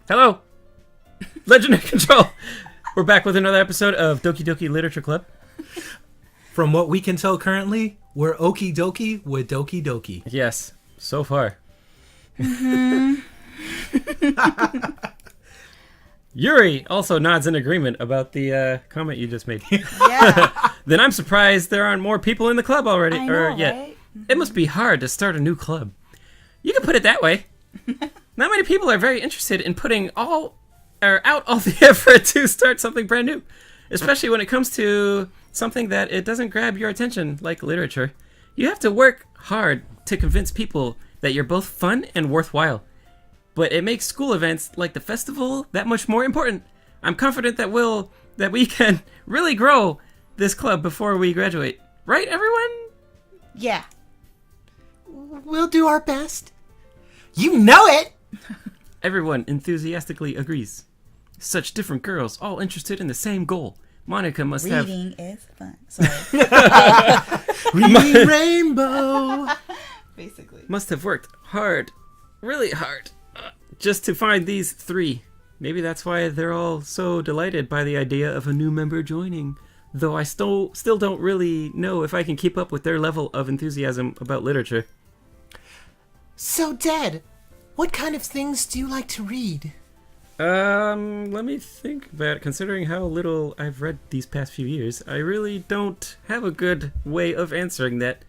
Hello! Legendary Control! We're back with another episode of Doki Doki Literature Club. From what we can tell currently, we're okie dokie with Doki Doki. Yes, so far. Yuri also nods in agreement about the comment you just made. Yeah. Then I'm surprised there aren't more people in the club already. I know, yet. right? It must be hard to start a new club. You can put it that way. Not many people are very interested in putting out all the effort to start something brand new, especially when it comes to something that it doesn't grab your attention, like literature. You have to work hard to convince people that you're both fun and worthwhile. But it makes school events like the festival that much more important. I'm confident that we can really grow this club before we graduate. Right, everyone? Yeah. We'll do our best. You know it! Everyone enthusiastically agrees. Such different girls, all interested in the same goal. Monica must Reading is fun. Sorry. Reading Rainbow! Basically. must have worked hard, really hard, just to find these three. Maybe that's why they're all so delighted by the idea of a new member joining. Though I still don't really know if I can keep up with their level of enthusiasm about literature. So, Dad, what kind of things do you like to read? Let me think about it. Considering how little I've read these past few years, I really don't have a good way of answering that.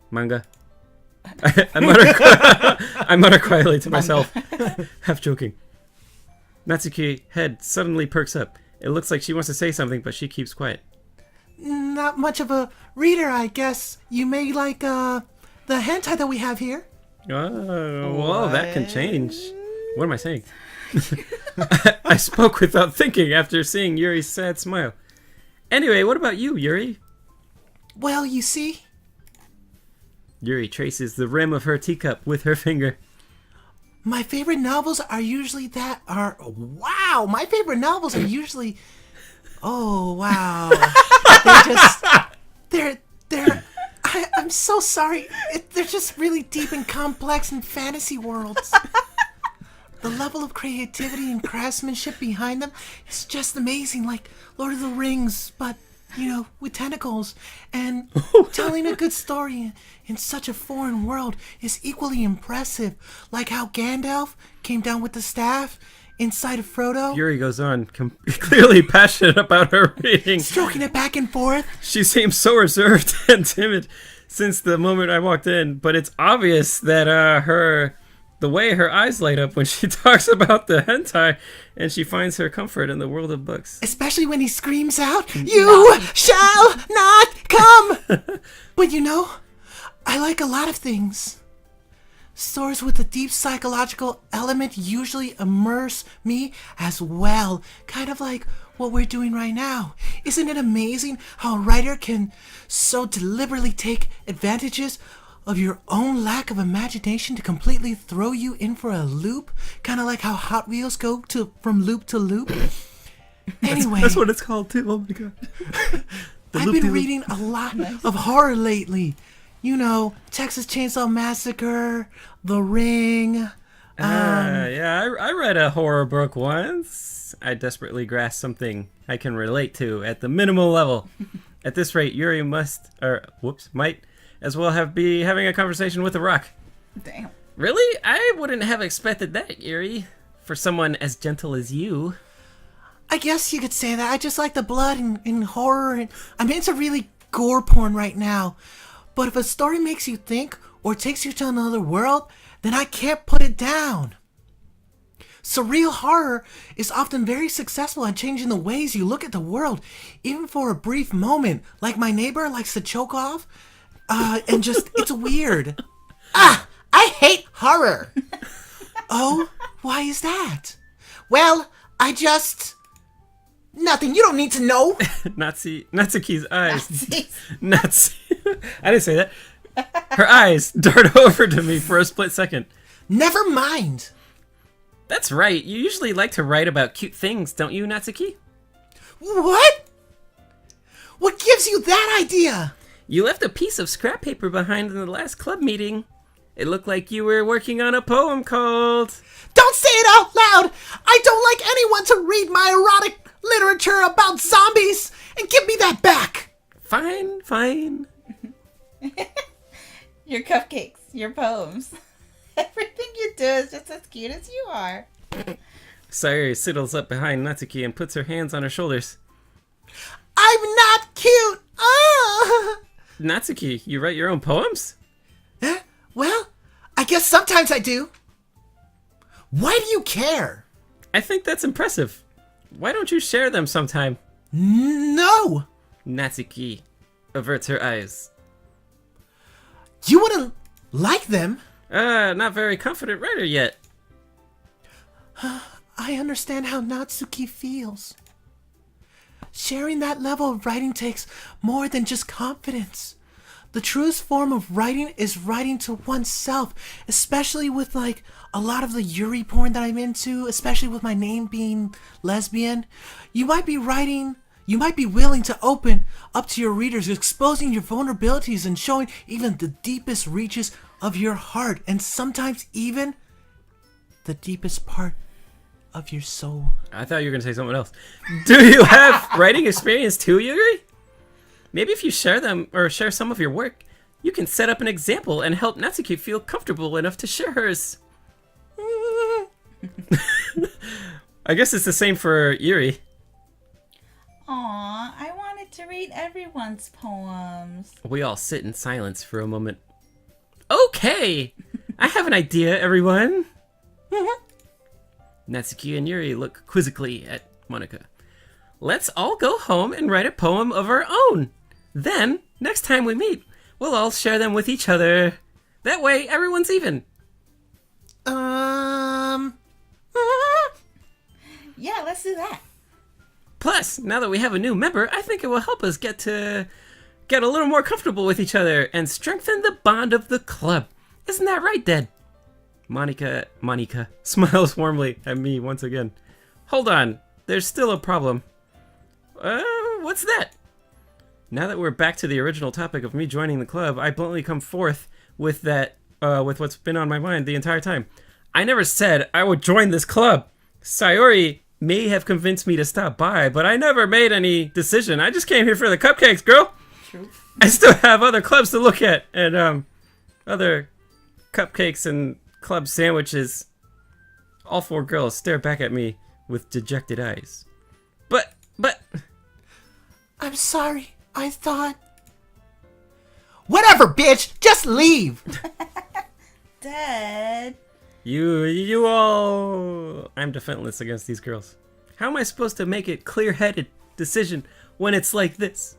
Manga. I mutter quietly to myself, half joking. Natsuki head suddenly perks up. It looks like she wants to say something, but she keeps quiet. Not much of a reader, I guess. You may like, the hentai that we have here. Oh, well, that can change. What am I saying? I spoke without thinking after seeing Yuri's sad smile. Anyway, what about you, Yuri? Well, you see... Yuri traces the rim of her teacup with her finger. My favorite novels are usually Wow! My favorite novels are usually... Oh, wow. I'm so sorry. They're just really deep and complex and fantasy worlds. The level of creativity and craftsmanship behind them is just amazing. Like Lord of the Rings, but, with tentacles. And telling a good story in such a foreign world is equally impressive. Like how Gandalf came down with the staff inside of Frodo. Yuri goes on, clearly passionate about her reading. Stroking it back and forth. She seems so reserved and timid since the moment I walked in, but it's obvious that the way her eyes light up when she talks about the hentai, and she finds her comfort in the world of books. Especially when he screams out, "You shall not come!" But I like a lot of things. Stories with a deep psychological element usually immerse me as well. Kind of like what we're doing right now. Isn't it amazing how a writer can so deliberately take advantages of your own lack of imagination to completely throw you in for a loop? Kind of like how Hot Wheels go from loop to loop. Anyway. That's what it's called too, oh my god. I've been reading a lot of horror lately. Texas Chainsaw Massacre, The Ring. I read a horror book once. I desperately grasped something I can relate to at the minimal level. At this rate, Yuri might as well be having a conversation with a rock. Damn. Really? I wouldn't have expected that, Yuri. For someone as gentle as you. I guess you could say that. I just like the blood and horror. And I'm into really gore porn right now. But if a story makes you think or takes you to another world, then I can't put it down. Surreal horror is often very successful at changing the ways you look at the world, even for a brief moment. Like my neighbor likes to choke off, and just, it's weird. I hate horror. Oh, why is that? Well, nothing. You don't need to know. Natsuki's eyes. Natsuki. I didn't say that. Her eyes dart over to me for a split second. Never mind. That's right. You usually like to write about cute things, don't you, Natsuki? What? What gives you that idea? You left a piece of scrap paper behind in the last club meeting. It looked like you were working on a poem called... Don't say it out loud! I don't like anyone to read my erotic literature about zombies, and give me that back. Fine, fine. Your cupcakes, your poems. Everything you do is just as cute as you are. Sayori sidles up behind Natsuki and puts her hands on her shoulders. I'm not cute. Natsuki, you write your own poems? Well, I guess sometimes I do. Why do you care? I think that's impressive. Why don't you share them sometime? No. Natsuki averts her eyes. You wouldn't like them. Not very confident writer yet. I understand how Natsuki feels. Sharing that level of writing takes more than just confidence. The truest form of writing is writing to oneself, especially with like a lot of the Yuri porn that I'm into, especially with my name being lesbian. You might be willing to open up to your readers, exposing your vulnerabilities and showing even the deepest reaches of your heart, and sometimes even the deepest part of your soul. I thought you were going to say something else. Do you have writing experience too, Yuri? Maybe if you share them or share some of your work, you can set up an example and help Natsuki feel comfortable enough to share hers. I guess it's the same for Yuri. Aw, I wanted to read everyone's poems. We all sit in silence for a moment. Okay! I have an idea, everyone. Natsuki and Yuri look quizzically at Monika. Let's all go home and write a poem of our own. Then, next time we meet, we'll all share them with each other. That way, everyone's even. Yeah, let's do that. Plus, now that we have a new member, I think it will help us get a little more comfortable with each other and strengthen the bond of the club. Isn't that right, Dad? Monika smiles warmly at me once again. Hold on, there's still a problem. What's that? Now that we're back to the original topic of me joining the club, I bluntly come forth with with what's been on my mind the entire time. I never said I would join this club. Sayori may have convinced me to stop by, but I never made any decision. I just came here for the cupcakes, girl. True. I still have other clubs to look at, and other cupcakes and club sandwiches. All four girls stare back at me with dejected eyes. But... I'm sorry. I thought... Whatever, bitch! Just leave! Dad. You all... I'm defenseless against these girls. How am I supposed to make a clear-headed decision when it's like this?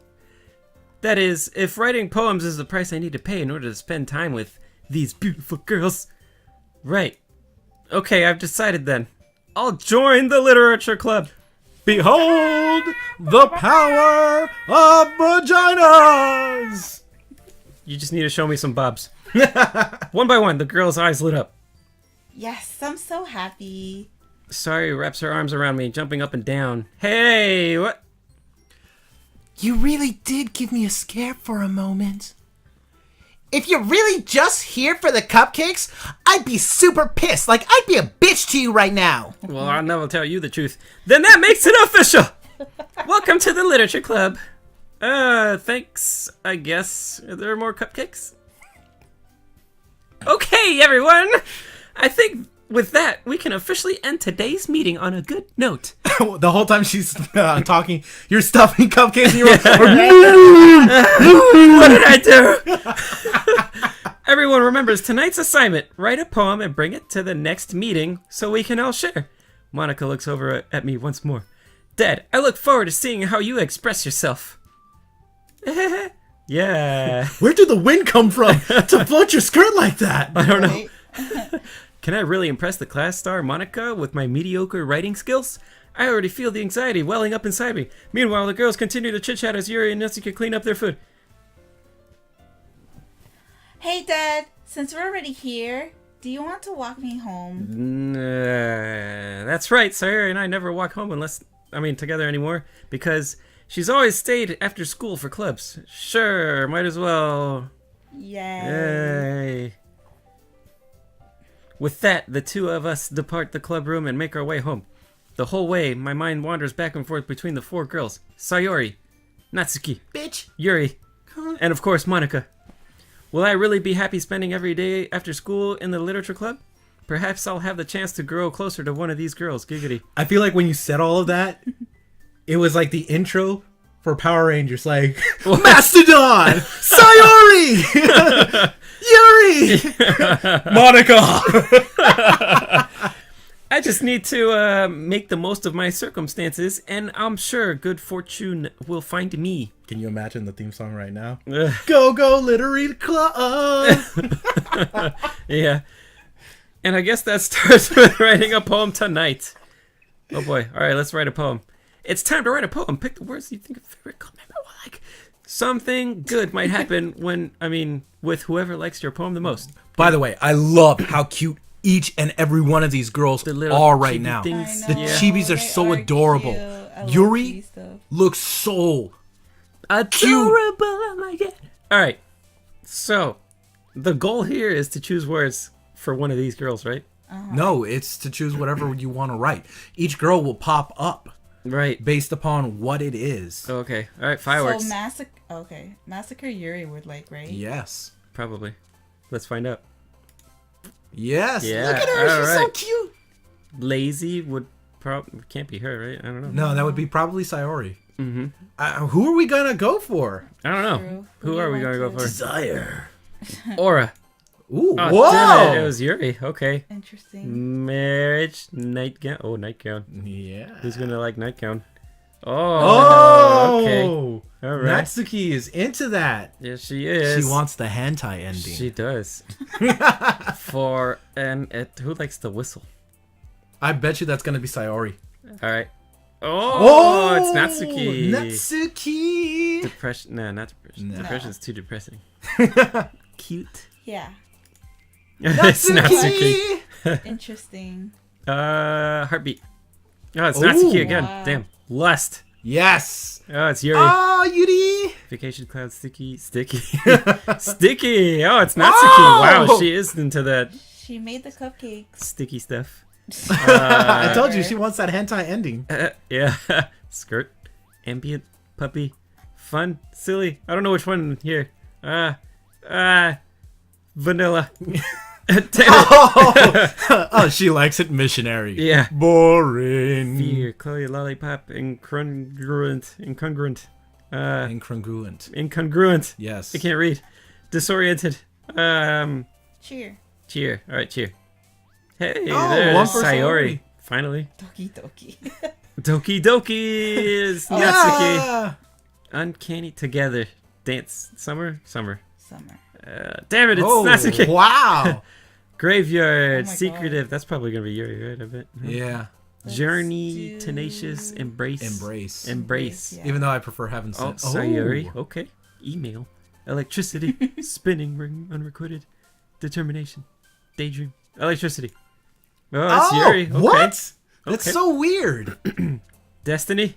That is, if writing poems is the price I need to pay in order to spend time with these beautiful girls. Right. Okay, I've decided then. I'll join the literature club. Behold the power of vaginas! You just need to show me some bobs. One by one, the girl's eyes lit up. Yes, I'm so happy. Sayori wraps her arms around me, jumping up and down. Hey, what? You really did give me a scare for a moment. If you're really just here for the cupcakes, I'd be super pissed. Like, I'd be a bitch to you right now. Well, I'll never tell you the truth. Then that makes it official! Welcome to the literature club. Thanks, I guess. Are there more cupcakes? Okay, everyone! I think with that, we can officially end today's meeting on a good note. The whole time she's talking, you're stuffing cupcakes and you're like, What did I do? Everyone remembers tonight's assignment. Write a poem and bring it to the next meeting so we can all share. Monika looks over at me once more. Dad, I look forward to seeing how you express yourself. Yeah. Where did the wind come from to float your skirt like that? I don't know. Right? Can I really impress the class star Monika with my mediocre writing skills? I already feel the anxiety welling up inside me. Meanwhile, the girls continue to chit-chat as Yuri and Natsuki clean up their food. Hey, Dad. Since we're already here, do you want to walk me home? That's right. Sayori and I never walk home together anymore, because she's always stayed after school for clubs. Sure, might as well. Yay. Yay. With that, the two of us depart the club room and make our way home. The whole way, my mind wanders back and forth between the 4 girls. Sayori, Natsuki, Bitch. Yuri, and of course Monica. Will I really be happy spending every day after school in the literature club? Perhaps I'll have the chance to grow closer to one of these girls. Giggity. I feel like when you said all of that, it was like the intro for Power Rangers, like Mastodon, Sayori, Yuri, Monica. I just need to make the most of my circumstances, and I'm sure good fortune will find me. Can you imagine the theme song right now? Ugh. Go Literary Club. Yeah. And I guess that starts with writing a poem tonight. Oh boy. All right, let's write a poem. It's time to write a poem. Pick the words you think of favorite comment. Like something good might happen with whoever likes your poem the most. By the way, I love how cute each and every one of these girls The little are right chibi now. things. The Yeah. chibis are They so are adorable. cute. I love Yuri chibi stuff. looks so Adorable. I like it. All right. So, the goal here is to choose words for one of these girls, right? No, it's to choose whatever you want to write. Each girl will pop up Right. based upon what it is. Okay. All right. Fireworks. So Massacre Yuri would like, right? Yes. Probably. Let's find out. Yes. Yeah. Look at her. all She's so right. cute. Lazy would can't be her, right? I don't know. No, that would be probably Sayori. Mm-hmm. Who are we gonna go for? I don't know. True. Who do are you we gonna go want for? to? Desire. Aura. Ooh, Oh, whoa! damn it. It was Yuri. Okay. Interesting. Marriage, nightgown. Oh, nightgown. Yeah. Who's gonna like nightgown? Oh, okay. All right. Natsuki is into that. Yeah, she is. She wants the hentai ending. She does. Who likes the whistle? I bet you that's gonna be Sayori. All right. Oh, it's Natsuki. Natsuki. Depression. No, not depression. No. Depression's too depressing. Cute. Yeah. It's Natsuki. Interesting. Heartbeat. Oh, it's Natsuki Ooh. again. Wow. Damn. Lust. Yes. Oh, it's Yuri. Oh, Yuri. Vacation cloud. Sticky. Sticky. Sticky. Oh, it's Natsuki. Oh! Wow, she is into that She made the cupcakes. sticky stuff. I told you she wants that hentai ending. Yeah. Skirt. Ambient. Puppy. Fun. Silly. I don't know which one here. Vanilla. Damn it. Oh, she likes it missionary. Yeah. Boring. Fear. Chloe. Lollipop. Incongruent. Incongruent. Incongruent. Yes. I can't read. Disoriented. Cheer. Cheer. All right, cheer. Hey, Oh, there's one for Sayori. Sayori. Finally. Doki Doki. Doki Doki is Natsuki. Yeah. Uncanny together. Dance. Summer. Summer. Damn it, it's Oh, Natsuki. wow. Graveyard. Oh my Secretive. That's probably going to be Yuri, right? I bet. Yeah. Journey. Let's Tenacious. do- Embrace. Embrace. Embrace. Yeah. Even though I prefer having Oh, sex. Sayori. Okay. Email. Electricity. Spinning ring. Unrecorded. Determination. Daydream. Electricity. Oh, it's Yuri. Okay. What? That's Okay. so weird. Destiny.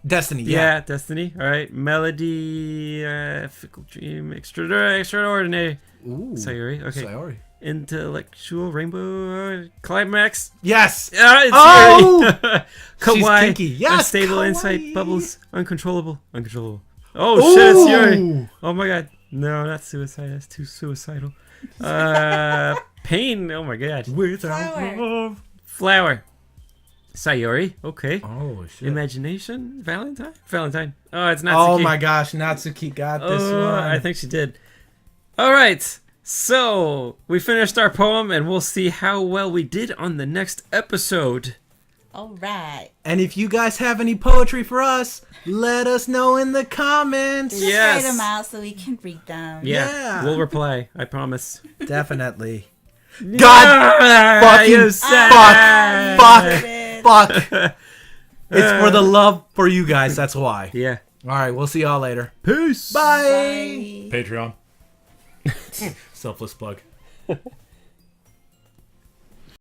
Destiny. Yeah, Yeah. Destiny. All right. Melody. Fickle dream. Extraordinary. Ooh. Sayori. Okay. Sayori. Intellectual rainbow. Climax. Yes. It's Oh! Yuri. She's Kawaii. kinky. Yes, Unstable kawaii. insight. Bubbles. Uncontrollable. Oh shit! It's Yuri. Ooh. Oh my god. No, not suicide. That's too suicidal. Pain. Oh my god. Without Flower. love. Flower. Sayori. Okay. Oh shit. Imagination. Valentine. Oh, it's Natsuki. Oh my gosh, Natsuki got this one. I think she did. All right. So we finished our poem, and we'll see how well we did on the next episode. All right. And if you guys have any poetry for us, let us know in the comments. Just Yes. write them out so we can read them. Yeah. We'll reply. I promise. Definitely. God fucking you said Fuck. It's for the love for you guys. That's why. Yeah. All right. We'll see y'all later. Peace. Bye. Bye. Patreon. Selfless plug.